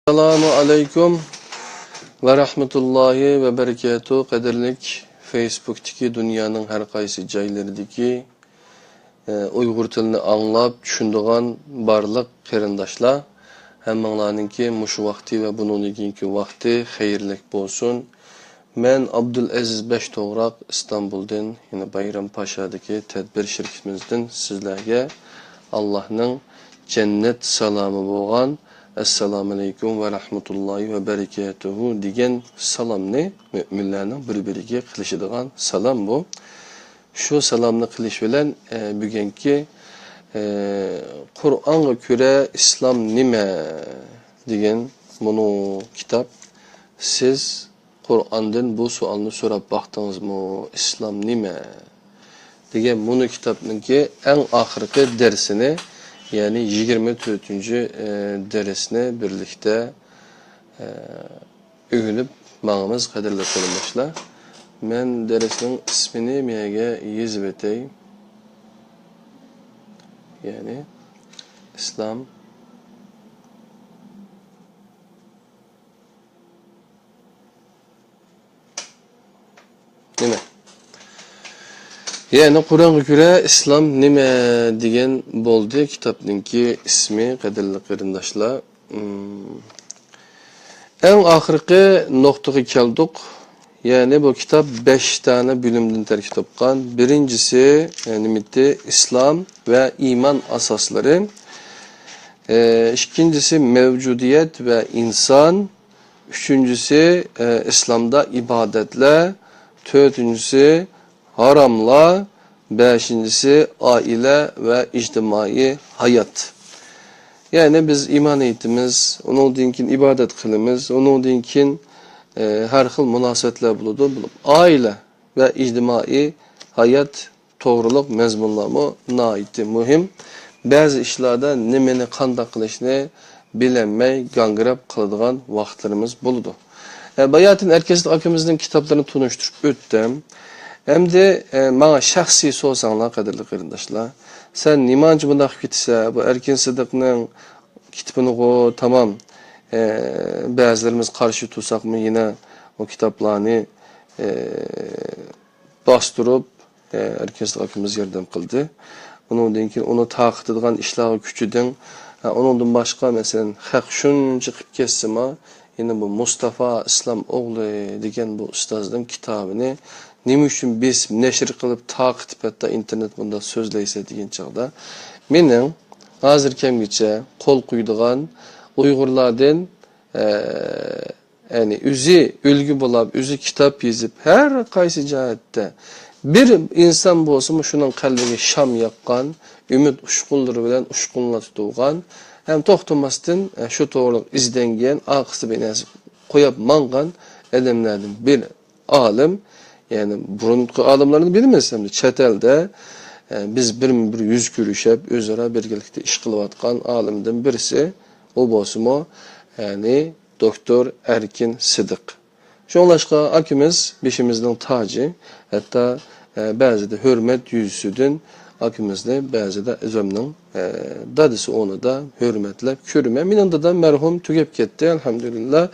Selamu aleyküm ve rahmetullahi ve berekatuhu. Qadirlik Facebook'taki dünyanın her kaysi joylaridagi Uyghur tilini anlap, tushundigan barliq qarindoshlar hammanglarningki mushu vaqti ve bundan keyingi vaqti xayrlik bo'lsin. Men Abdulaziz Beshto'g'roq Istanbuldan, yine Bayram Paşa'daki tadbir şirketimizden sizlarga Allah'ның cennet salamı bo'lgan Assalamu alaikum ve rahmetullahi ve berekatuhu degan salamni müminlarning bir-biriga qilishadigan salam bu. Şu salamni qilish bilan bugungi Qur'onga ko'ra islom nima degan bunu kitap. Siz Qur'ondan bu savolni so'rab baqdingizmi? Islom nima degan bunu kitapningki eng oxirgi darsini, yani 24. dersini birlikte öğünüp mağımız kadirli kılmışlar. Ben dersinin ismini meyge yazıp eteyim. Yani İslam nime? Yani Kur'an'a göre İslam nime degan bo'ldi kitapninki ismi qadirli qarindoshlar. En oxirgi nuqtaga keldik. Yani bu kitap 5 tane bölümden terkip topgan. Birincisi nimeti İslam ve iman asasları. İkincisi mevcudiyet ve insan. Üçüncüsü İslam'da ibadetler. Dördüncüsü haramla, beşincisi aile ve içtimai hayat. Yani biz iman eğitimiz, onun dinkin ibadet kılımız, onun dinkin her xil münasebetler buludu. Aile ve içtimai hayat doğruluk mezmunlamı naiti mühim. Bazı işlerde nimeni qanday qilishni bilemey gangirab kılıdığan vaxtlarımız buludu. Bayatın Erkeslik akımızın kitaplarını tunuşturup öttüm. Hem de bana şahsi sorsanlar qadirli qarindoshlar, sen nimancı bundaq ketsa, bu Erkin Sıdık'ның kitabını o tamam, bazılarımız karşı tutsak mı yine o kitaplarını bastırıp Erkeslik akımız yardım kıldı. Onu takip edilen işler küçüdün, onundan başka mesela haq şunca qilib ketsima, yine bu Mustafa İslam oğlu degan bu ustazın kitabını nima uchun biz neşr qilib taqib hatta internet bunda so'zlaysa degan chaqda mening hozir kamgacha qo'l qo'ydigan Uyg'urlardan yani o'zi ulgu bo'lib, o'zi kitob yozib, har qaysi jihatda bir inson bo'lsa, shuning qalbiga sham yoqqan, umid ushqunlari bilan ushqunlatib hem to'xtamasdan shu to'g'ri izlangan, aqsi binasi qo'yib mangan adamlardan bir alim. Yani burunqi alimlarni bilmasam da chet elda biz bir yüz görüşüp o'zaro birgalikda ish qilayotgan alimdan birisi o bo'lsa, yani doktor Erkin Sıdık. Şonlaşqa akimiz beşimizning tacı, hatta ba'zida hurmat yuzisidan akimizda ba'zida o'zimning dadisi onu da hurmatlab ko'rma. Mening dadam marhum tugab ketdi, alhamdulillah.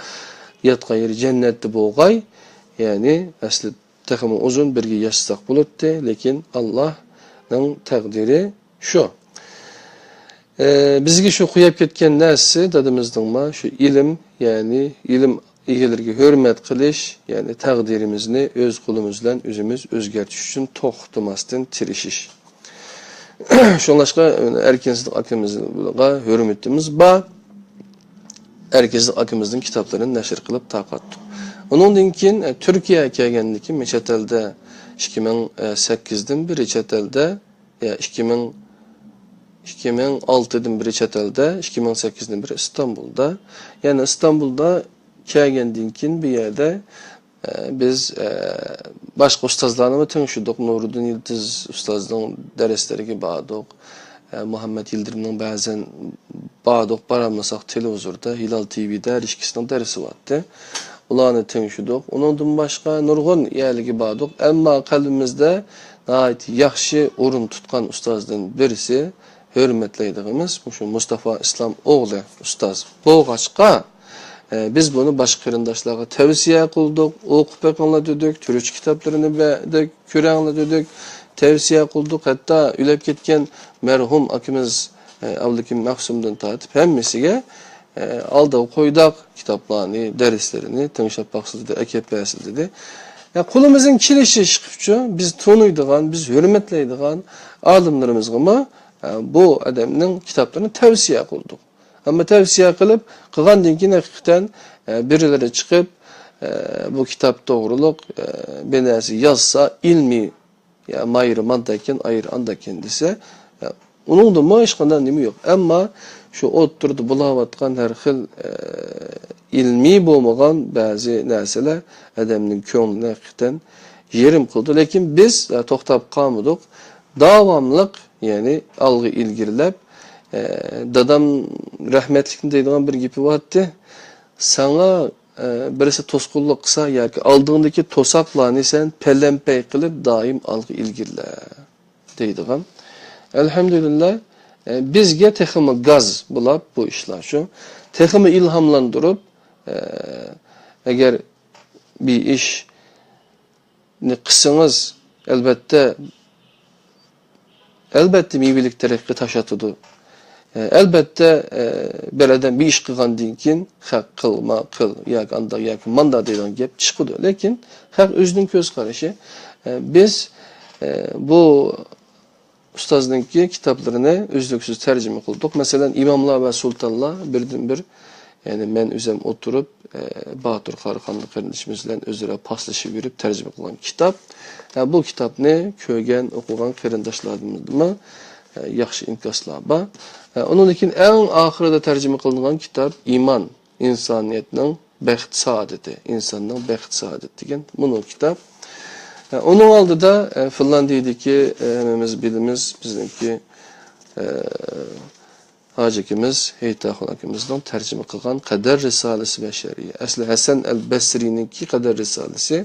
Yatgan yeri jannatda bo'lg'ay. Yani asli takımı uzun birge yaşsak buluttu, lekin Allah'ın takdiri şu. Bizge şu kuyap ketken nersi dadımızdan ma şu ilim, yani ilim egelerge hürmet kılış, yani takdirimizni öz kulumuzdan özümüz özgertiş için toxtamasdan tirişiş. Şonlaşqa erkensizlik akımızga hürmetimiz ba, erkensizlik akımızın kitaplarını neşir kılıp taqattık. Onundan keyin Türkiye'ye kelgandan keyin men chet elda 2008'dan beri chet elda, 2006'dan beri chet elda, 2008'dan beri İstanbul'da. Yani İstanbul'da kelgandan keyin bir yerde biz başka ustazlarla tanışdık. Nuruddin Yıldız ustazning dersleriga bordik. Muhammed Yıldırım'ın bazen bordik, baramlasak televizorda, Hilal TV'de her ikisinin dersi vardı. Ulanı tanışdık. Ondan başka nurgun yerligi bordik. Ama kalbimizde gayet yaxshi o'rin tutgan ustozdan birisi hürmetleydiğimiz Mustafa İslam oğlu ustaz. Boğaçqa biz bunu başka kırındaşlara tavsiye kıldık, okup bakınla dedik, Türkçe kitaplarını da körenle dedik, tavsiye kıldık. Hatta ülep ketken merhum akimiz Avlikim Maksum'dan tatip hemmisiga aldı koydak kitaplarını, derslerini, tınşap baksız dedi, ekepesi dedi. Ya kulumuzun kilişi çıkıpçı, biz tonuyduğun, biz hürmetleydiğin alımlarımız ama bu adamın kitaplarını tavsiye kıldık. Ama tavsiye kılıp, kıgan ki hakikaten birileri çıkıp bu kitap doğruluk benesi yazsa ilmi ya mayır mandayken ayır anda kendisi onun da maaşkandan nemi yok. Ama şu oturdu bulavatkan her xil ilmi bolmagan bazı narsalar adamın köngline hakikaten yerim kıldı. Lekin biz toxtab qalmadık. Davamlıq yani algı ilgirilep dadam rahmetlikni deydigan bir gipi vardı. Sana birisi tosqulluq qilsa yoki aldığındaki tosaqlarni sen pellempey qilib daim algı ilgirle deydigan. Elhamdülillah bizge teximi gaz bulab bu işler şu. Teximi ilhamlandırıp eğer bir iş ne kısınız elbette meyvelik terakki taşatıdı. Elbette beleden bir iş kılgan kin hak kılma kıl yoki anda yoki manda deydigan gap çıkıdı. Lekin hak özünün göz karışı biz bu ustazdınki kitaplarını üzlüksüz tercüme kıldık. Mesela İmamlar ve Sultanlar birden bir yani ben üzem oturup Bahadır Karıkanlı kardeşimizle özüre paslaşıp verip tercüme kılan kitap. Yani bu kitap ne? Köygen okugan kırındaşlarımızda yaxşı inkaslar ba. Onun için en ahirede tercüme kılınan kitap iman, insaniyetinin bəxt saadeti, insanın bəxt saadeti degen bunun kitap. Onun aldı da Finlandiyadaki hemimiz bilimiz bizimki Hacikimiz, Heytahun akimizden tercüme kılgan Kader Risalesi Beşeriye. Aslı Hasan el-Besri'ninki Kader Risalesi.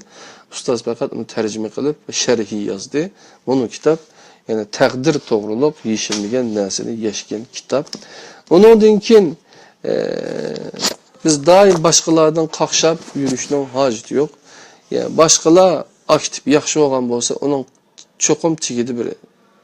Ustaz fakat onu tercüme kılıp şerhi yazdı. Bunun kitap yani takdir doğruluk yeşilmeyen nesini yeşken kitap. Onun dinkin biz daim başkalardan kakşap yürüyüşünün haceti yok. Yani başkalar aktif, yaxşı olan bolsa onun çokum tigidi bir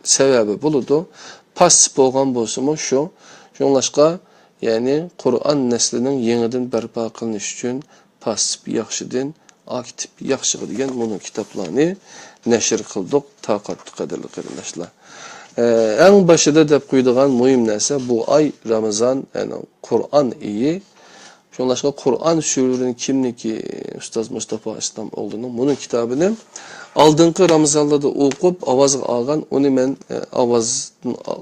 sebebi buludu. Pasif olan bolsa mı şu. Şunlaşqa yani Kur'an neslinin yeniden berpa kılınış için pasif yaxşıdın, aktif yaxşı degen bunun kitaplarını neşir kıldık, taqatlı kadarlı kardeşler. En başında dep koyduğun mühim neyse bu ay Ramazan yani Kur'an iyi. Şunlaşqa Kur'an sürürünün kimliki Ustaz Mustafa İslam olduğunu bunun kitabını aldığınki Ramazanlarda okup avaz algan onu ben avaz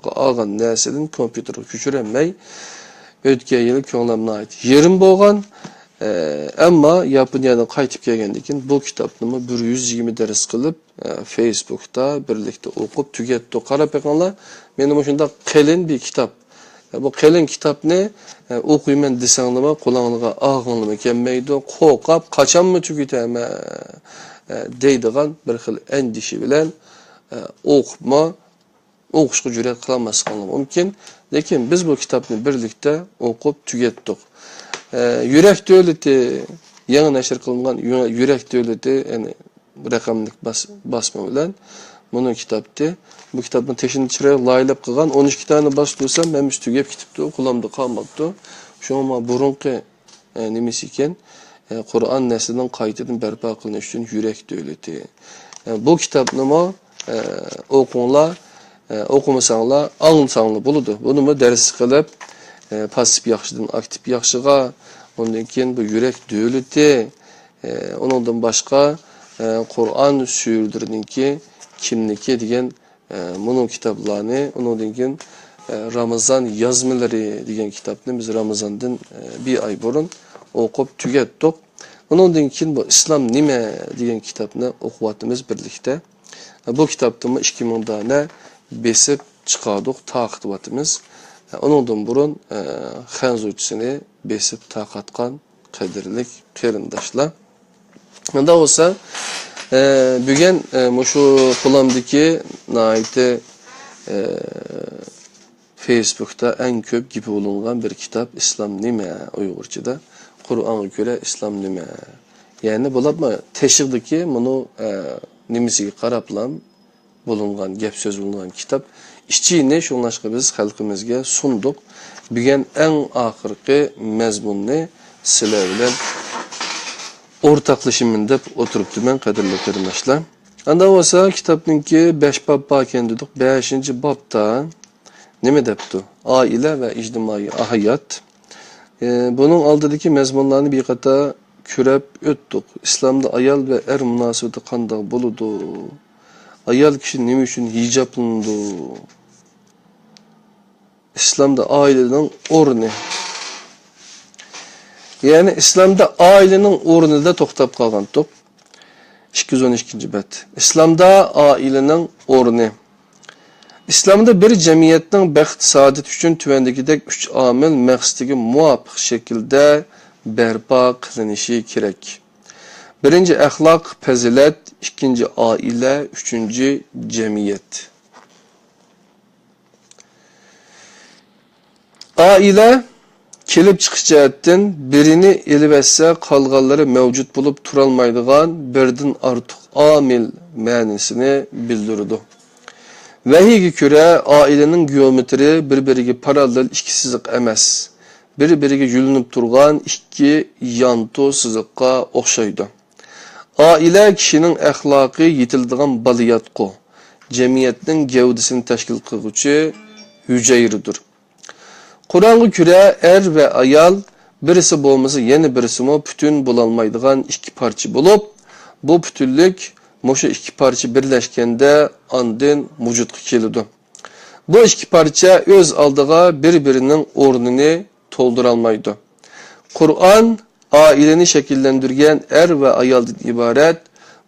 algan nesilin kompüteri küçüremey ötken yılı könglemine ait yerim bolgan ama Yaponiyadan qaytip kelgendikin bu kitapını 120 ders kılıp Facebook'ta birlikte okup tügetdi. Qarap bakınlar benim hoşumda qalin bir kitap. Bu qalin kitap ne? Okuyman desanlama kulağınıza ağınlama kelmeydi. Qoqap kaçan mı tügeteme deydigan bir xil endişi bilen okuma okushga jur'at qilmasligimiz mumkin. Lekin biz bu kitapni birlikte okup tügetdik. Yürek Devleti yangi nashr qilingan Yürek Devleti yani raqamlik basma bilan bunun kitaptı. Bu kitabın teşini çıraya laylap qilgan 12 tane bastırsam men tugab ketibdi, qulamda qolmabdi. Şoma burunqi nimesi ekan Kur'an neslinden qaytadan berpa qilinish uchun Yürek Devleti. Bu kitapni oqunglar, okumasanlar, anlasanlar buludu. Bunu mu ders qilib pasif yaxşıdan aktif yaxşıga, ondan keyin bu Yürek Devleti, ondan başqa Kur'an sürüdürününki kimliki degen bunun kitaplarını, ondan keyin Ramazan yazmaları degen kitapni biz Ramazandan bir ay burun okup tügetdik. Ondan keyin bu İslam nime degen kitapni okuvatımız birlikte. Bu kitapta 2000 tane besip çıkardık, taqatvatımız. Ondan burun xanzurcusini besip taqatkan qadirlik qarindaşlar. Da olsa bugün şu kulamdaki naiti Facebook'ta en köp gibi olungan bir kitap İslam nime Uygurca'da. Kur'an'a göre İslam nime? Yani bulatma teşhirdeki bunu nimisiga qaraplam bulungan, gap söz bulungan kitap. İçine şunlaşqa biz halkımızga sunduk. Bugün en ahirki mezmunni sizlar bilan ortaklaşımın dep oturupdu men qadirli qarindoshlar. Anda olsa kitapninki 5 bab bar ekan dedik. 5-babda nima depdi? Aile ve ijtimoiy hayot. Bunun aldidagi mezmunlarni bir qata körep öttük. İslam'da ayal ve er münasebeti qanday boludu? Ayal kishi nima uchun hijablandı? İslam'da ailenin o'rni. Yani İslam'da ailenin o'rnida to'xtab qolgandik. 212 bet. İslam'da ailenin o'rni. İslam'da bir cemiyetning baxt saadet uchun tuvandagidek 3 omil maqsadiga muvofiq şekilde berpa qilinishi kerak. Birinci ahlak, fazilat, ikinci aile, üçüncü cemiyet. Aile kelip chiqish jihatdan birini elibetse qolganlari mevcut bulup turalmaydigan birden artıq amil ma'nisini bildirdi. Vahiyga ko'ra ailenin geometri bir-biriga parallel ikki siziq emas. Bir-biriga yulinib turgan ikki yanto siziqqa o'xshaydi. Aile kişinin ahlakı yetildiğin baliyatqı, cemiyetinin gevdisini teşkil kılgıcı hüceyridir. Kur'an'a göre er ve ayal birisi bolmasa yeni birisi mi bütün bulalmaydıgan iki parça bulup, bu bütünlük moşu iki parça birleşkende andın vücutku kelidi. Bu iki parça öz aldığa birbirinin ornunu tolduralmaydı. Kur'an aileni şekillendirgen er ve ayaldan ibaret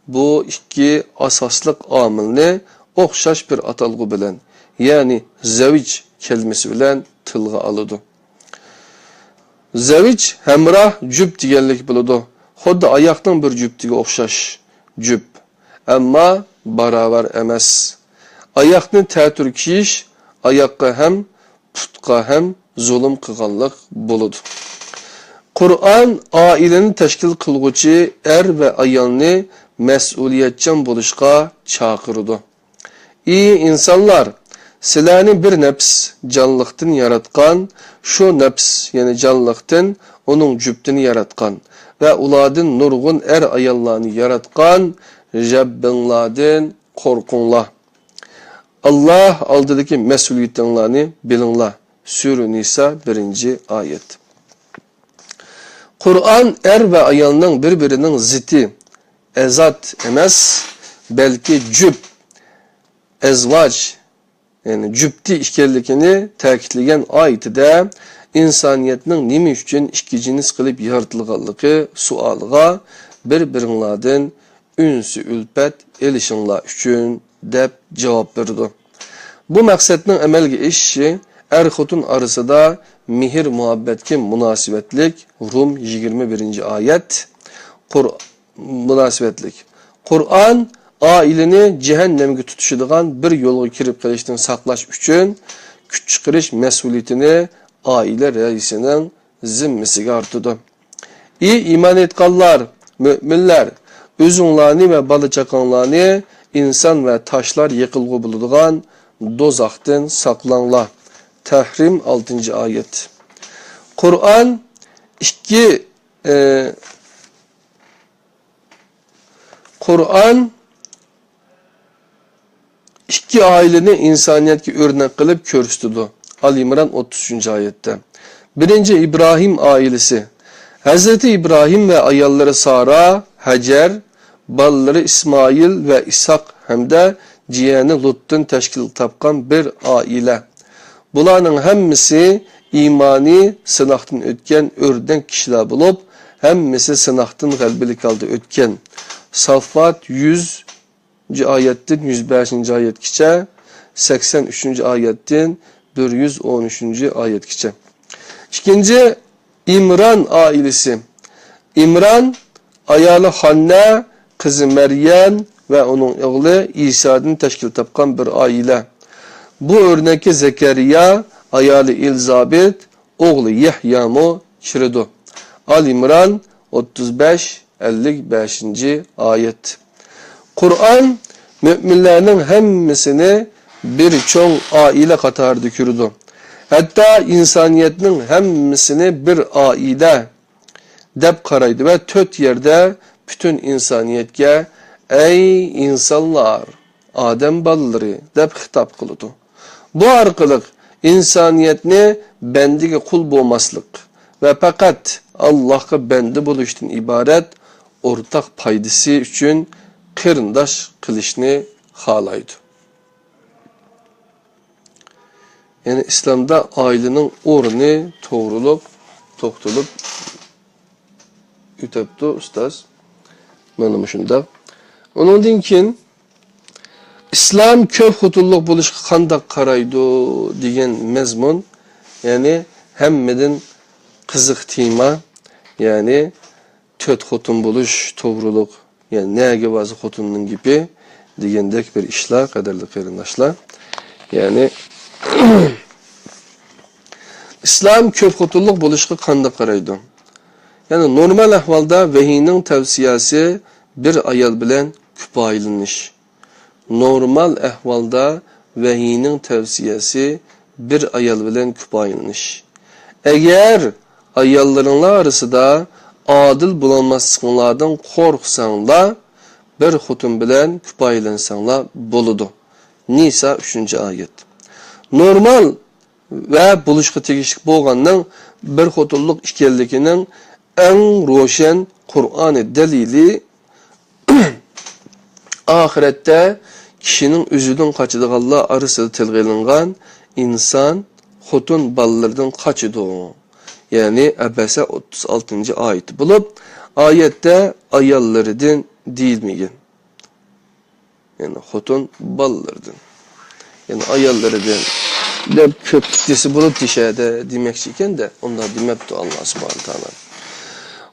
bu iki asaslık amilni okşaş bir atalgı bilen, yani zevic kelimesi bilen tılga alıdı. Zevic hemrah cüb diyenlik buludu. Xuddi ayaktan bir cübdiga okşaş cüb. Ama baravar emas. Ayakni ta'tur kiyish ayakka hem putqa hem zulüm qilganlik buludu. Kur'an aileni teşkil kılgıcı er ve ayalni mesuliyetçan buluşqa çağırdı. İyi insanlar, sizlarni bir nefs canlıqdan yaratkan, şu nefs yani canlıqdan onun cübdini yaratkan ve uladın nurgun er ayallarını yaratkan Rabbinlardan korkunlar. Allah aldidagi mesuliyetlerini bilinlar. Sure Nisa 1. ayet. Kur'an er ve ayalının birbirinin ziti, ezat emas, belki cüb, ezvac, yani cübdi işkellikini ta'kidlagan ayetide insaniyetning nima uchun ikki jins qilib yaratilganligi suoliga bir-biringlardan ünsü ülpet elishinglar uchun deb javob berdi. Bu maqsadning amalga eshishi er xotun arasida mihir muhabbetki münasibetlik Rum 21. ayet münasibetlik. Kur'an aileni cehennemge tutuşuduğun bir yolga kirip kalıştan saklaş üçün küç çıkarış mesuliyetini aile reisinin zimmisiga artıdı. İyi iman etkanlar, müminler, özünlerini ve balı çakanlarını insan ve taşlar yıkılgı buluduğun dozaktan saklanlar. Tahrim 6. ayet. Kur'an iki aileni insaniyetki örnek kılıp körüstüdü. Ali İmran 33. ayette. Birinci İbrahim ailesi. Hazreti İbrahim ve ayalları Sara, Hacer, balları İsmail ve İshak hem de ciyeni Lut'un teşkil tapkan bir aile. Bularning hemmisi imani sınaqdan ötken örden kişiler bulup, hemmisi sınaqdan galbilik aldı ötken. Saffat 100. ayettin 105. ayetkiçe, 83. ayettin 113. ayetkiçe. İkinci İmran ailesi. İmran ayalı Hanne, kızı Meryem ve onun oğlu İsa'dan teşkil tapkan bir aile. Bu örnekte Zekeriya, ayalı Elizabet, oğlu Yahya'mı kiridu. Al-İmran 35-55. ayet. Kur'an müminlerinin hemmisini bir çoğun aile katar dükürdü. Hatta insaniyetin hemmisini bir aile dep karaydı ve töt yerde bütün insaniyetke ey insanlar, Adem balaları dep hitap kılıdı. Bu arkalık insaniyetni bendige kul boğmaslık ve fakat Allah'a bendi buluştun ibaret ortak paydası üçün kırındaş kılışını halaydı. Yani İslam'da ailenin orunu doğrulup, toktulup ütepti ustaz. Benim şunda. Onun dinkin İslam köp hutulluq buluşqa qandaq qaraydı degan mezmun, yani hemmedin qiziq tema, yani töt xotun buluş, to'g'riliq, yani nega ba'zi xotunning gibi degandek bir ishlar, qadrli qarindoshlar. Yani İslam köp hutulluq buluşqa qandaq qaraydı. Yani normal ahvalda vahiyning tavsiyasi bir ayol bilan kupaylanish. Normal ahvalda vahiyning tavsiyasi bir ayol bilan kupaylanish. Eğer ayollarınlar arasında adil bulanmaslıklardan korksanglar bir xotun bilan kupaylansanlar boludu. Nisa 3. ayet. Normal ve buluşqa tegishli bo'lganning bir xotunluq ekanligining eng ro'shan Qur'oni dalili ahirette kişinin özüdün qaçıdığanlar arasında tilg'ilingan insan xotun balalardan qaçıdı. Yani Abasa 36. ayet bulup ayette ayollardan deyilmeyen. Yani xotun balalardan. Yani ayollardan dep köp kitlesi bulup dişede demekçi iken de onlar demepti Allah subhanahu taala.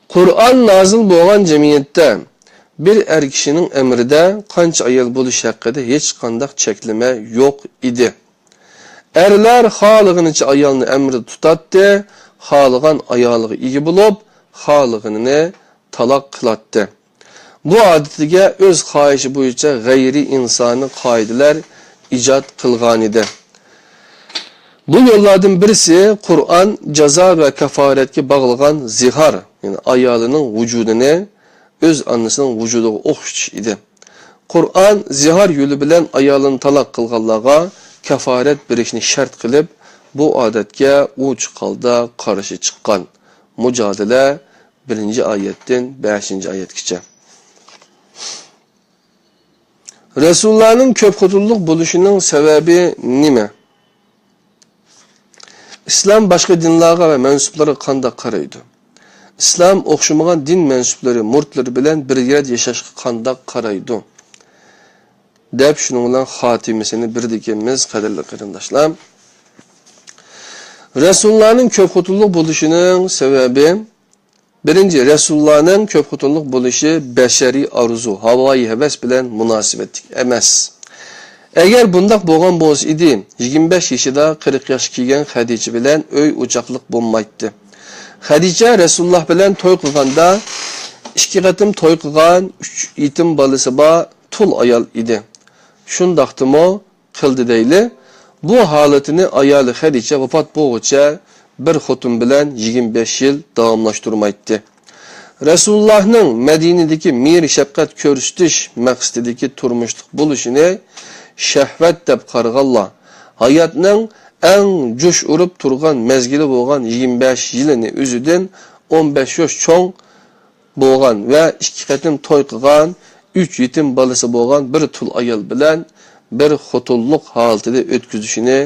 Kur'an nazil bo'lgan cemiyette bir er kişinin emride qancha ayol bo'lish haqida hech qanday cheklama yo'q idi. Erler xalig'inicha ayolni emri tutatdi, xaligan ayoliga ega bo'lib, xalig'ini taloq qilatdi. Bu odatiga o'z xohishi bo'yicha g'ayri insoniy qoidalar ijod qilgan edi. Bu yollardan birisi Kur'an ceza ve kefaretki bağlayan zihar, yani ayalının vücudunu öz annesinin vücuduga o'xshatish idi. Kur'an zihar yo'li bilan ayolini taloq qilganlarga kefaret berishni shart qilib, bu odatga uch holda qarshi chiqqan. Mujadala 1-oyatdan 5-oyatgacha. Resulullohning ko'p xotulluq bo'lishining sababi nima? İslam başka dinlarga ve mensuplara qandaq qaraydı? İslam o'xshamagan din mensuplari, murtlar bilan bir yerda yashashga qandaq qaraydı? Deb shuning bilan xotimasini birdikimiz, qadrli qarindoshlar. Resulullohning ko'p xotulluq bo'lishining sababi birinchi, Resulullohning ko'p xotulluq bo'lishi bashariy arzu, havoyi havas bilan munosabatlik emas. Eğer bundak bo'lgan bo'lsa edi, 25 yaşında 40 yaş kelgan Xadicha bilan öy o'chaqliq bo'lmaydi. Xadicha Resululloh bilan to'y qilganda 2 qatim to'y qilgan 3 yetim bolasi bor tul ayol edi. Shundaqdimi qildi deyli. Bu holatini ayoli Xadicha vafot bo'lguncha bir xotin bilan 25 yil davomlashtirmaydi. Resulullohning Madinadagi mehr shafqat ko'rsatish maqsadidagi turmushlik bo'lishini şəhvət deb qarğanlar. Hayatның ən coş urub turgan mezgili bo'lgan 25 yılını özüdən 15 yaş çoğ bo'lgan və 2 qatim to'y qilgan 3 yetim balası bo'lgan bir tul ayol bilan bir xotulluq holatida o'tkazishini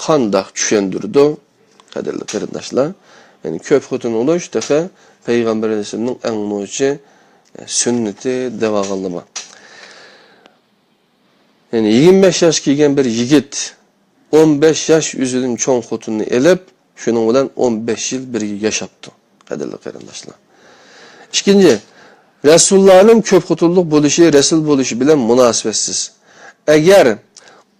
qandaq tushundirdi? Qadrli qarindoshlar, yani ko'p xotin bo'lish defa Payg'ambar alayhisolamning eng muhim sunnati davog'anlama. Yani 25 yaş kelgan bir yigit 15 yaş üzülün çoğun xotunni elib, şunun bilan 15 yıl birga yaşaptı. Qadrli qarindoshlar. İkinci, Resulullah'ın köp xotulluq bo'lishi, Resul bo'lishi bilan munosabatsiz. Eğer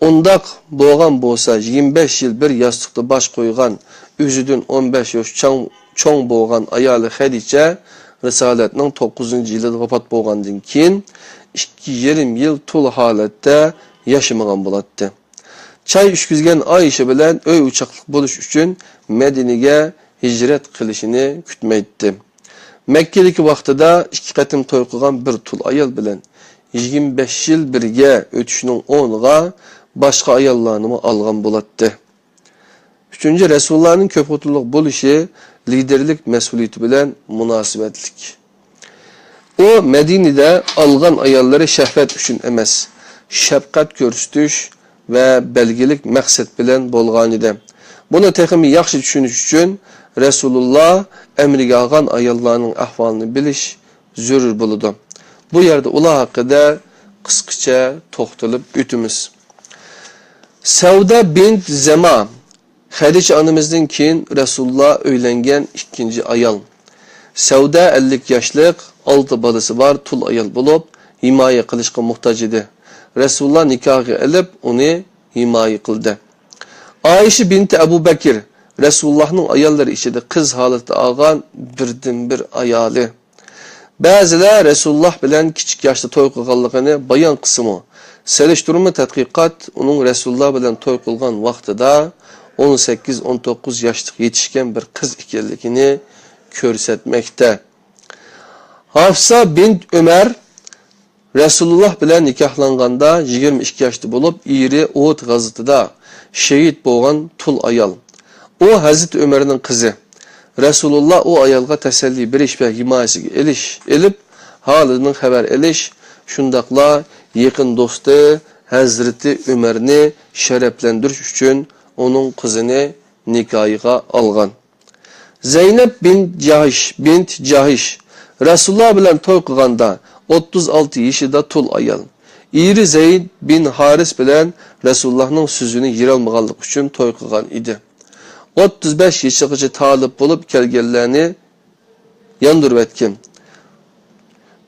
undaq bo'lgan bo'lsa, 25 yıl bir yastıqda baş qo'ygan, özüdün 15 yaş çoğun çoğ bolgan ayali Hadice Risaletning 9-yilida vafot bolgandan keyin 2,5 yil tul holatda yashamagan bo'ladi. Çay üçküzgen Ayşe bilen öy uçaklık buluş üçün Medine'ge hicret kılışını kütmeydi. Mekke'deki vaxtıda 2 qatim toy qilgan bir tul ayal bilen 25 yil birge ötüşünün 10'ga başka ayallarını algan buladı. Üçüncü Resulullah'ın köpütülük buluşu liderlik mesuliyeti bilen münasibetlik. O Medine'de algan ayalları şehvet üçün emas, şefkat görüstüş ve belgilik məqsəd bilen bolğan idi. Bunu texmi yaxşı düşünüş üçün Resulullah emriga alğan ayallarının ahvalını biliş zörür buludu. Bu yerde ular haqqında qısqacha toxtalıb ötümüz. Sevda bint Zema, Hadice anımızdan keyin Resulullah öylengen ikinci ayal. Sevda 50 yaşlık, 6 balası var, tul ayal bulup himoya qilishga muhtaç idi. Resulullah nikahı elip onu himaye kıldı. Ayşe binti Ebu Bekir, Resulullah'ın ayalları içinde kız halatı algan birden bir ayali. Bazılar Resulullah bilen küçük yaşta toy kılganlığını bayan kısmı. Seliştirme tədqiqat onun Resulullah bilen toy kılgan vaxtıda 18-19 yaşlık yetişken bir kız ikenligini körsetmekte. Hafsa bint Ömer, Resulullah bilen nikahlanganda 22 yaşlı bulup iri Uhud gazıtıda şehit bolgan tul ayal. O Hazreti Ömer'in kızı. Resulullah o ayalga teselli beriş ve himayesiga elip halının haber eliş, şundakla yakın dostu Hazreti Ömer'ni şereflendiriş üçün onun kızını nikahıga algan. Zeynep bint Cahiş, Resulullah bilen toy qilganda 36 yaşında tul ayal. İri Zeyd bin Haris bilen Resulullah'ın sözünü yer almaganlık üçün toy qilgan idi. 35 yaşlıqacha talip bulup kelgenlerini yandırıp etken.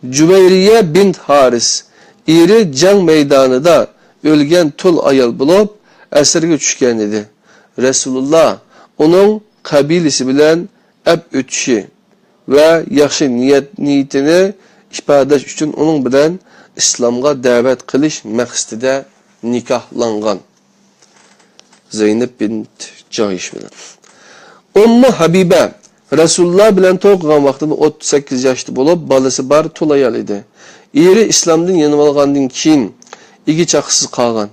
Cüveyriye bint Haris, iri jang meydanida ölgen tul ayal bulup esirge düşken idi. Resulullah onun kabilesi bilen ep ötüşü ve yaxşı niyetini ifade üçün onun bilen İslamga davet qilish maqsadida nikahlangan. Zeynep bint Cahiş bilen. Ummu Habibe, Resulullah bilen toy qilgan vaqtida 38 yaşlı bulup balası bar tul ayal idi. Iri İslamdan yenip algandan keyin iki çaqsız qalgan.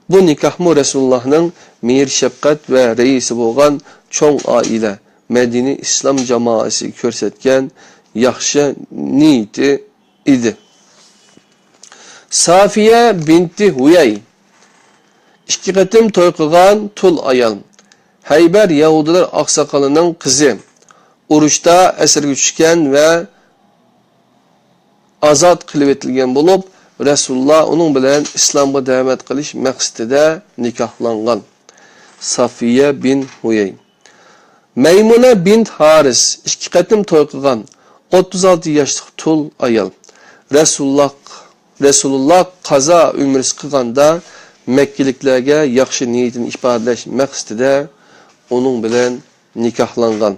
Bu nikahmı Resulullah'ın mehir şefkat ve reisi bolgan çoğ aile Medine İslam cemaati körsetken yaxşı niyeti idi. Safiye binti Huyay, 2 qatim toy qilgan tul ayal. Hayber Yahudiler aksakalının kızı. Urushda esirge düşken ve azat qilib etilgan bulup Resulullah onun bilen İslamga davet qilish maqsadida nikahlangan. Safiye bin Huyay. Meymuna bint Haris, 2 qatim toy qilgan 36 yaşlık tul ayal. Resulullah qaza ümrisi qilganda Mekkeliklerge yaxşı niyetini ifadeleş maqsadida onun bilen nikahlangan.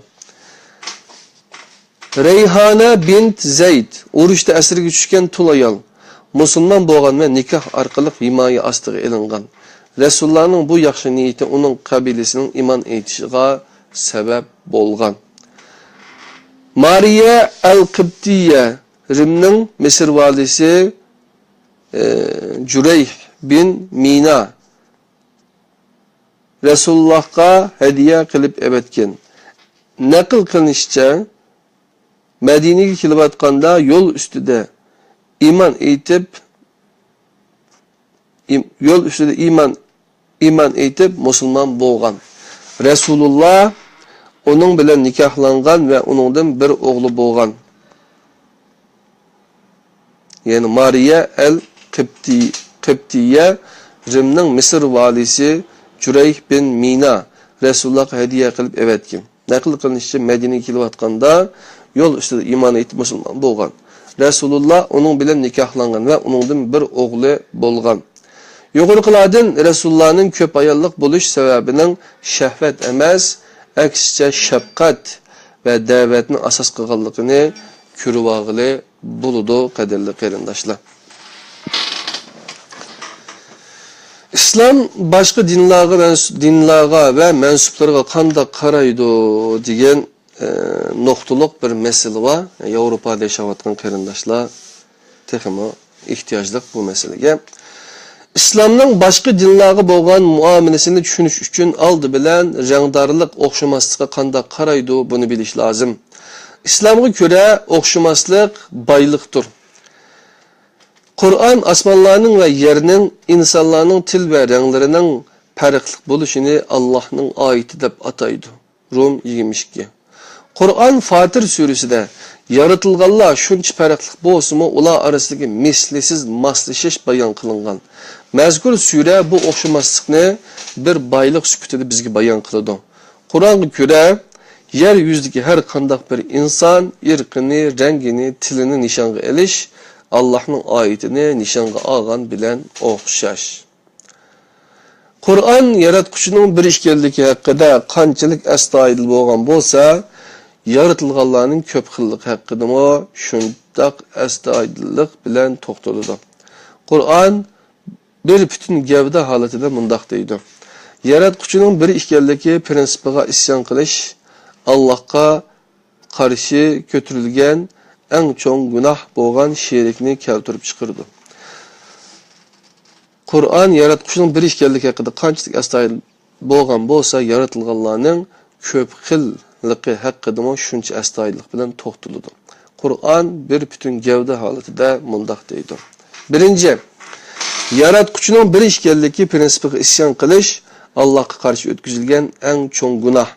Reyhana bint Zeyd, urushda esirge düşken tul ayal. Musulman bolgan ve nikah arkalık himaye astığı elingan. Resulullah'ın bu yaxşı niyeti onun kabilesinin iman etişiga sebep bolgan. Mariye el-Qibtiye, Rim'nin Mısır valisi Cüreyh bin Mina, Resulullah'a hediye qilib evetken. Nakıl kılınışça Medine'ye kelib atqanda yol üstüde iman etip musulman bolgan. Resulullah onun bilen nikahlangan ve onundan bir oğlu bolgan. Yani Mariye el-Qibtiye, Rim'nin Mısır valisi Cüreyh bin Mina, Resulullah'a hediye qilib evetken. Nakıl kılınışça Medine'ye kelib atqanda yol üstüde iman etip musulman bolgan. Resulullah onun bilen nikahlangan ve onundan bir oğlu bolgan. Yuqorqilardan Resulullah'ın köp ayallık buluş sebebinin şehvet emas, aksice şefkat ve davetni asas qilganligini ko'rib olg'ili bo'ladi, qadrli qarindoshlar. İslam başqa dinlarga ve mensuplarga qanday qaraydi degan noktalık bir mesele var. Avrupada yaşayotgan qarindoshlar texmo ehtiyojli bu meselege. İslamның başqa dinlarga bo'lgan muomalasini tushunish uchun oldi bilan rangdorlik, o'xshamaslikqa qanday qaraydi buni bilish lozim. İslamga ko'ra o'xshamaslik boylikdir. Kur'an asmanlarning ve yerning, insonlarning til ve ranglarının farqli bo'lishini Allohning oyati deb ataydi. Rum 22. Kur'an Fatir suresida yaratılganlar shuncha farqli bo'lsa-mu, ular orasidagi mislisiz moslashish bayon qilingan. Mazkur sure bu o'xshamaslikni bir boylik sifatida bizga bayon qiladi. Qur'onga ko'ra yer yuzidagi har qanday bir inson irqini, rangini, tilini nishonga olish Allah'ın ayetini nişanga algan bilen o'xshash. Kur'an yaratquchining bir ishkanligi haqida qanchalik astoydil bo'lgan bo'lsa, yaratilganlarning ko'p xillik haqida mo shundaq astoydillik bilan to'xtaladi. Kur'an bir bütün gavda holatida mundaq deydi. Yaratquchining bir ishkanligi prinsipiga isyon qilish Allohga qarshi ko'tarilgan en çok günah boğan şerikni keltirip çıkırdı. Kur'an yaratquchining bir ishkanligi haqida qanchalik astoydil bo'lgan bo'lsa, yaratılganlarning ko'p xilligi haqida mo shuncha astoydillik bilan to'xtaladi. Kur'an bir bütün gavda holatida mundaq deydi. Birinchi, yaratquchining bir ishkanligi prinsipiga isyon qilish Allohga qarshi o'tkazilgan eng cho'ng günah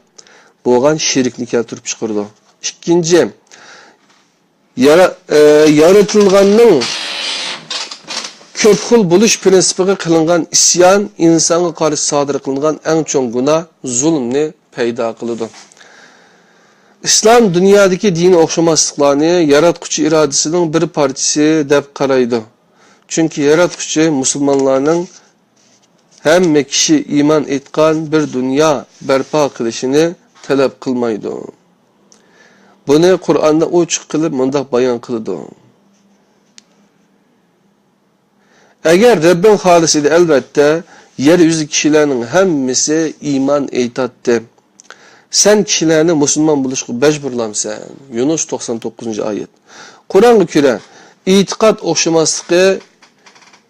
bo'lgan shirkni keltirib chiqardi. Ikkinchi, yaratılganning ko'p xil bo'lish prinsipiga qilingan isyon insonga qarshi sodir qilingan eng cho'ng gunoh zulmni paydo qiladi. İslam dunyodagi din o'xshamasliklarni yaratquchi irodasining bir parchasi deb qaraydi. Chunki yaratquchi musulmonlarning hamma kishi iymon etgan bir dunyo barpo qilishini talab qilmaydi. Bunu Kur'an'da uçuk kılıp mundaq bayan kılıdı. Eğer Rabbin halis idi elbette yeryüzü kişilerinin hemmisi iman eytattı. Sen kişilerini Müslüman buluşku mecburlamsan. Yunus 99. ayet. Kur'an'a göre itikat o'xshamaslığı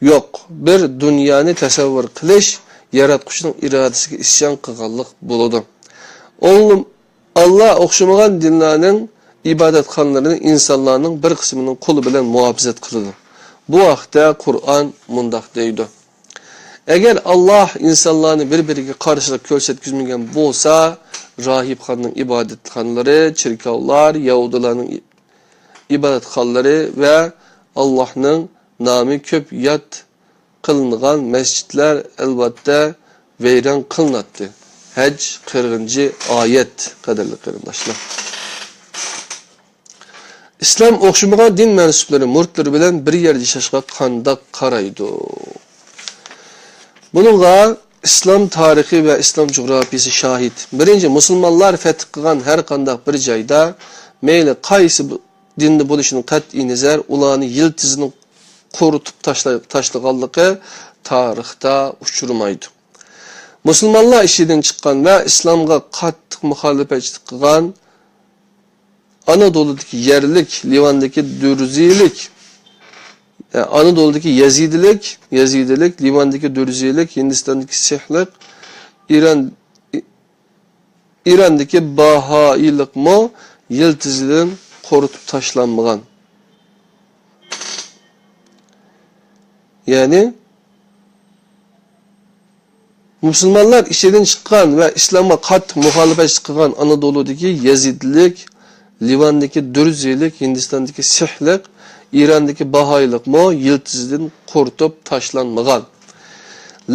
yok. Bir dünyanı tasavvur qilish yaratquchining irodasiga isyon qilganlik bo'ladi. Oğlum Allah o'xshamagan dinlarning ibodatxonalarini insonlarning bir qismining qo'li bilan muhofazat qiladi. Bu vaqtda Qur'on mundaq deydi. Agar Alloh insonlarni bir-biriga qarshilik ko'rsatmagan bo'lsa, rohibxonning ibodatxonalari, chirkovlar, yahudilarning ibodatxonalari va Allohning nomi ko'p yod qilingan masjidlar albatta vayron qilinadi. Hac 40. ayet qadrli qarindoshlar. İslam o'xshamagan din mensuplari murtlar bilan bir yerda yashashga qanday qaraydi? Bununla İslam tarixi ve İslam coğrafiyası şahit. Birinci, musulmonlar fath qilgan har qanday bir joyda mayli qaysi dinni bo'lishini qat'iy nazar ularni yiltizini quritib tashlaganligi tarixda uchurmaydi. Musulmonlar ishidan chiqqan va islomga qattiq muxolifatchilik qilgan Anadolu'daki yerlik, Livan'daki Dürzilik, Anadolu'daki Yazidilik, Livan'daki Dürzilik, Hindistan'daki Sihlik, İran'daki Bahailik mo yıldızının korutup taşlanmagan. Yani Müslümanlar işeden çıkan ve İslam'a kat muhalefet kılan Anadolu'daki Yazidilik, Livan'daki Dürzilik, Hindistan'daki Sihlik, İran'daki Bahailik mo yıldızının korutup taşlanmagan.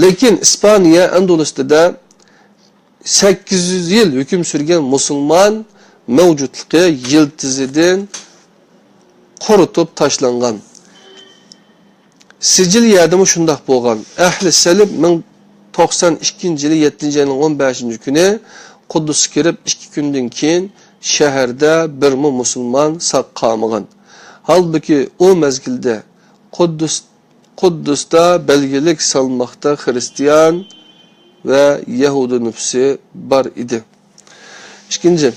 Lekin İspanya, Andalus'ta da 800 yıl hüküm sürgen Müslüman mevcutluğu yıldızından korutup taşlangan. Siciliyada mı şundak boğan? Ehli Selim 92. yılı 7. ayının 15. günü Kudüs'e kirip 2 günden keyin şehirde birmi musulman sak kalmağın. Halbuki o mezgilde Kuddus'ta belgelik salmakta Hristiyan ve Yahudi nüfusu var idi. İkinci,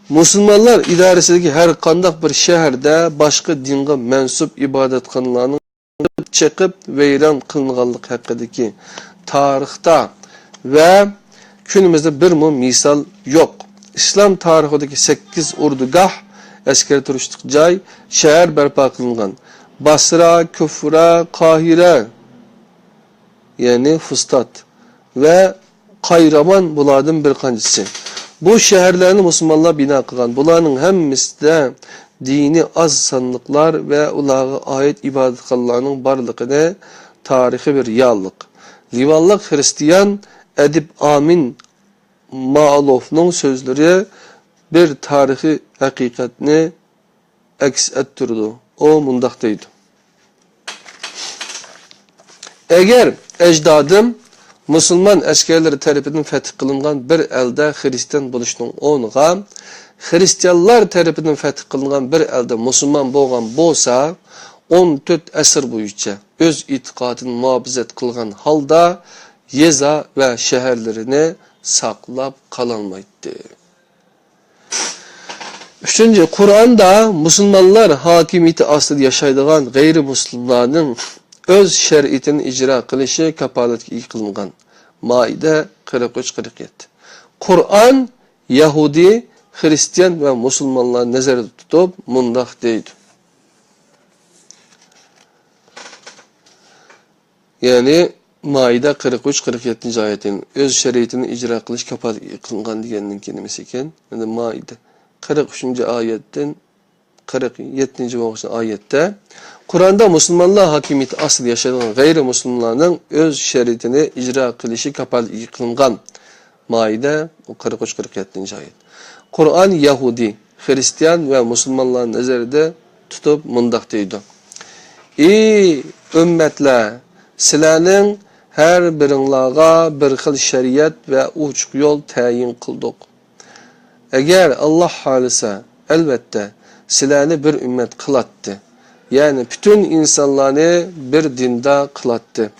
Müslümanlar idaresindeki her kandak bir şehirde başka dinge mensup ibadetxanalarının çekip veyran kılınganlık hakkındaki tarihte ve günümüzde bir misal yok. İslam tarihindeki 8 ordugah askeri turistlik cay şehir berpa kılıngan. Basra, Küfra, Kahire yani Fustat ve Kayraman bulardan bir kancısı. Bu şehirlerini Müslümanlar bina kılgan. Bularının hemmisi de dini az sanlıklar ve ulağa ait ibadetxanalarının barlığını tarihi bir yallık. Livallık Hristiyan Edip Amin Ma'alof'un sözleri bir tarihi hakikatini aks ettirdi. O mundaktaydı. Eğer ecdadım Müslüman askerleri tarafından feth kılıngan bir elde Hristiyan buluşunun onuğa, Hristiyanlar tarafından feth kılıngan bir elde Müslüman bolgan bolsa, 14 asır boyunca öz itikadını muhafazat kılgan halda yeza ve şehirlerini saklap kalanmaydı. Üçüncü, Kur'an'da Müslümanlar hakimiyeti aslı yaşaydığan gayrimüslimlerin öz şeriatini icra kılışı kapaletki kılıngan. Maide 43-47. Kur'an Yahudi, Hristiyan ve Müslümanlar nazarda tutup mundak deydi. Yani Maide 43-47. ayetin öz şeriatini icra kılış kapaletki kılıngan diyeninin kelimesi iken, yani Maide 43. ayetten 47. ayette Kur'an'da Müslümanlar hakimiyeti asıl yaşayan gayrimüslimlerin öz şeriatini icra kılışı kapalı kılıngan. Maide 43-47. ayet. Kur'an Yahudi, Hristiyan ve Müslümanların nazarında tutup mundak deydi. Ey ümmetler, sizlerning her birinlağa bir xil şeriat ve uçuk yol tayin kıldık. Eğer Allah halisa elbette sizlerni bir ümmet kılattı. Yani bütün insanlarını bir dinde kılattı.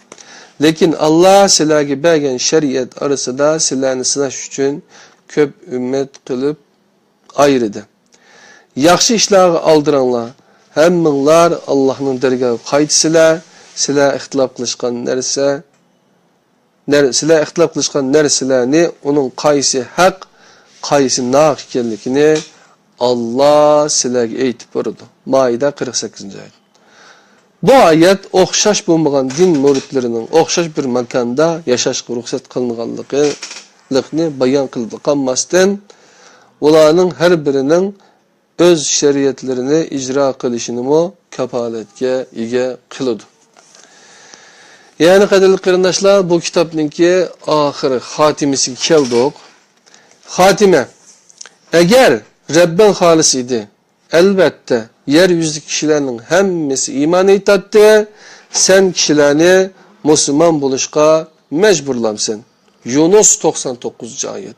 Lekin Allah sizlerge bergen şeriat arasında sizlerni sınaş üçün köp ümmet kılıp ayrıdı. Yaxşı işleri aldıranlar, hemminlar Allah'ın dergahı qaytsılar, sizler ihtilaf kılışkan nersilerini onun qaysi hak, qaysi naq ekenligini Allah sizlerge eytip berdi. Maide 48. ayet. Bu ayet oxşaş bulmagan din muritlerinin oxşaş bir makanda yaşaşqa ruxsat kılınganlığını bayan kıldı. Qammasdan ularning her birinin öz şeriatlarini icra kılışını mı kapaletke ega kılıdı. Yani qadirli qarindoshlar, bu kitapninki ahiri xatimesi keldik. Xatime, eğer Rabbin halis idi, elbette yeryüzü kişilerinin hemmesi iman etdi, sen kişilerini Müslüman buluşqa mecburlamsın. Yunus 99. ayet.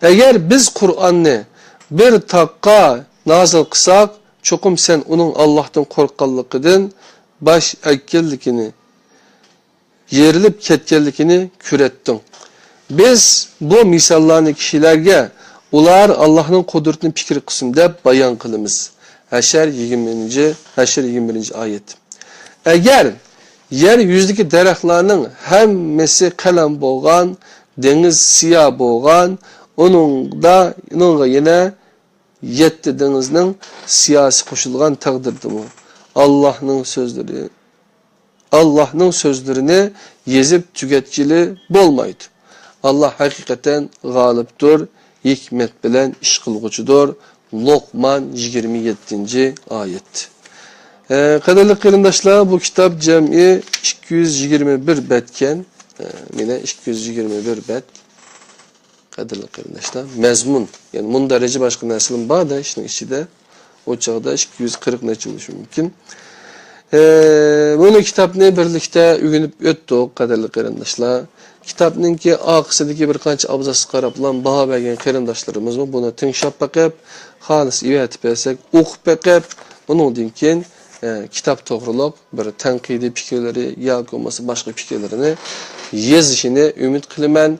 Eğer biz Kur'an'ı bir takka nazil kısak, çokum sen onun Allah'tan korkanlıkıdın baş ekkellikini, yerilip ketkenlikini kürettin. Biz bu misallarını kişilerge ular Allah'ın kudretini fikir kısımda bayan kılımız. Haşr 21. ayet. Eğer yeryüzündeki dereklarının hemmesi kalem boğan, deniz siyah boğan, onunla yine 7 denizinin siyasi koşulgan takdirdi mi? Allah'ın sözlerini yezip tüketçili bolmaydı. Allah hakikaten galiptir, hikmet bilen iş kılgıcıdır. Lokman 27. ayet. Qadirli qarindoshlar, bu kitap cemi 221 betken, yine 221 bet. Qadirli qarindoshlar, mezmun, yani mundareci başka neslin var da işin içinde o çağda 240 ne çıkmış mümkün. Bunu kitapni birlikte ügünüp öttük qadirli qarindoshlar. kitapninki aqsidagi bir qancha abzas qarab bilan baho bergan qarindoshlarimiz bor. Buni tinglab baqib, xolis ivatib bersak, o'qib baqib, undan keyin kitap to'g'riliq bir tanqidiy fikrlari yoki bo'lmasa boshqa fikrlarini yozishini umid qilaman.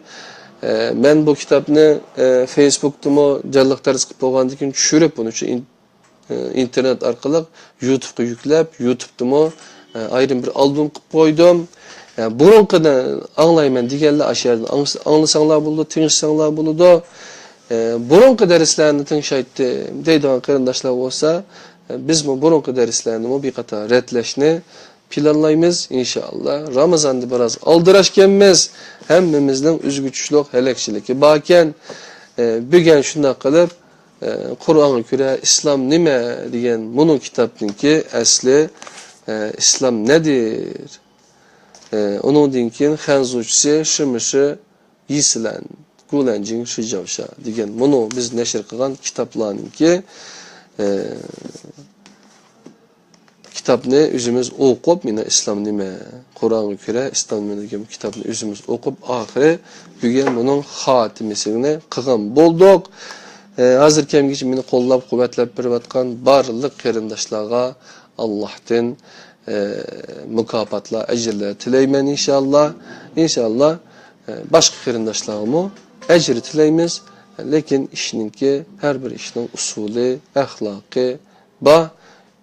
Men bu kitapni Facebook'da jalliq tarz qilib qo'ygandan keyin tushirib, buni shu internet orqali YouTube'ga yuklab, YouTube'da ayrim bir album qilib qo'ydim. Burunqidan anglayman deganlar aşerdan anglasanglar bo'ldi, tingishsanglar bo'ldi. Burunqi darslarni tingshaytdi deydigan qarindoshlar bo'lsa, biz bu burunqi darslarni bir qator retlashni planlaymiz inshaalloh. Ramazonda biroz aldirashganmiz, hammamizning uzguchlik, halakchiligi borkan, bugun shunday qilib Qur'onga ko'ra islom nima degan bunun kitobninki asli islom nedir? Onundan keyin xanzuchisi shimishi yisilan gulanjing shijavsha degan bunu biz nashr qilgan kitoblarninki kitobni o'zimiz o'qib, meni islom nima, Qur'onga ko'ra islom nima degan kitobni o'zimiz o'qib, oxiri bugun buning xotimasini qilgan bo'ldik. Hozir kemgacha meni qo'llab quvvatlab berayotgan barliq qarindoshlarga Allohdan mukofotlar, ajrlar tilayman inshaalloh. Inshaalloh boshqa qarindoshlarga ajr tilaymiz. Lekin ishninki har bir ishning usuli, axloqi va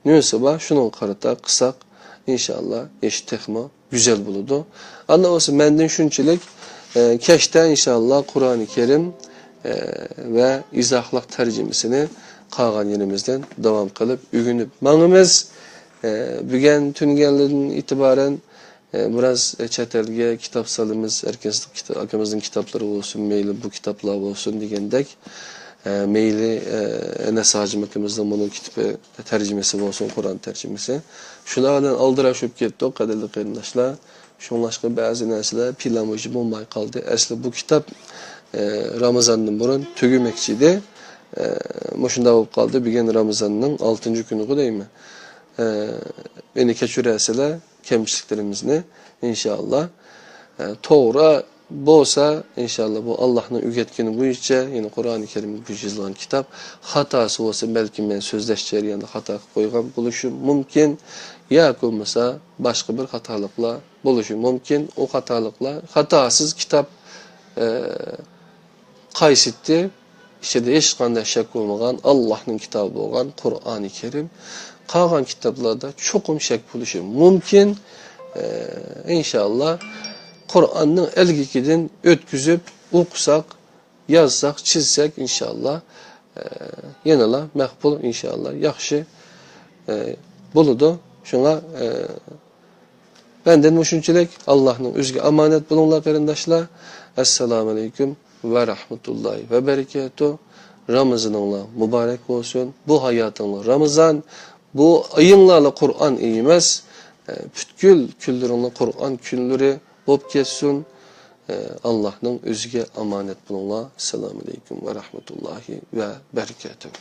nüsi var. Şunun qarata qısaq inşallah eşitmə güzel buludu. Anla olsa menden şunçilik keşte inşallah Kur'an-ı Kerim ve izahlıq tərcümesini qalğan yerimizden devam qılıp ügünüp mağımız. Bugün tüngelden itibaren biraz çetelge kitap salımız, herkesin kitapları olsun, meyli bu kitaplar olsun degendek. Meyli Enes Hacı Mekimizden bunun kitabı tercümesi olsun, Kur'an tercümesi. Şunlardan aldıraşıp gitti o kadarlı qarindoshlar. Şunlaşqa bazı narsalar planlamışı olmay qaldı. Asli bu kitap Ramazandan burun tügümekçiydi. Şunda olub qaldı. Bugün Ramazanның 6. günü değil mi? Beni keçürəsələr kemçiliklerimizni inşallah toğra bolsa inşallah bu Allah'ın ügetkini bu işçe yine Kur'an-ı Kerim'in bu yazılan kitap hatası olsa belki ben sözleşçe yanında hata koygan buluşum mümkün ya olmasa başka bir hatalıkla buluşum mümkün o hatalıkla hatasız kitap kaysitti işte de hiç qanday şek olmagan Allah'ın kitabı olan Kur'an-ı Kerim qalğan kitaplarda çokum şek buluşum mümkün inşallah Kur'an'ın elgikidin ötküzüp okusak, yazsak, çizsek inşallah yenala məqbul inşallah yaxşı buludu. Şuna benden müşünçilik Allah'ın özgü amanet bulunlar qarindoshlar. Assalamu alaikum ve rahmetullahi ve berekatuh. Ramazanınla mübarek olsun. Bu hayatınla Ramazan, bu ayınlarla Kur'an emas. Bütkül küllerinle Kur'an külleri bop kessin. Allah'ın özgü amanet bulunlar. Esselamu aleykum ve rahmetullahi ve berekatuhu.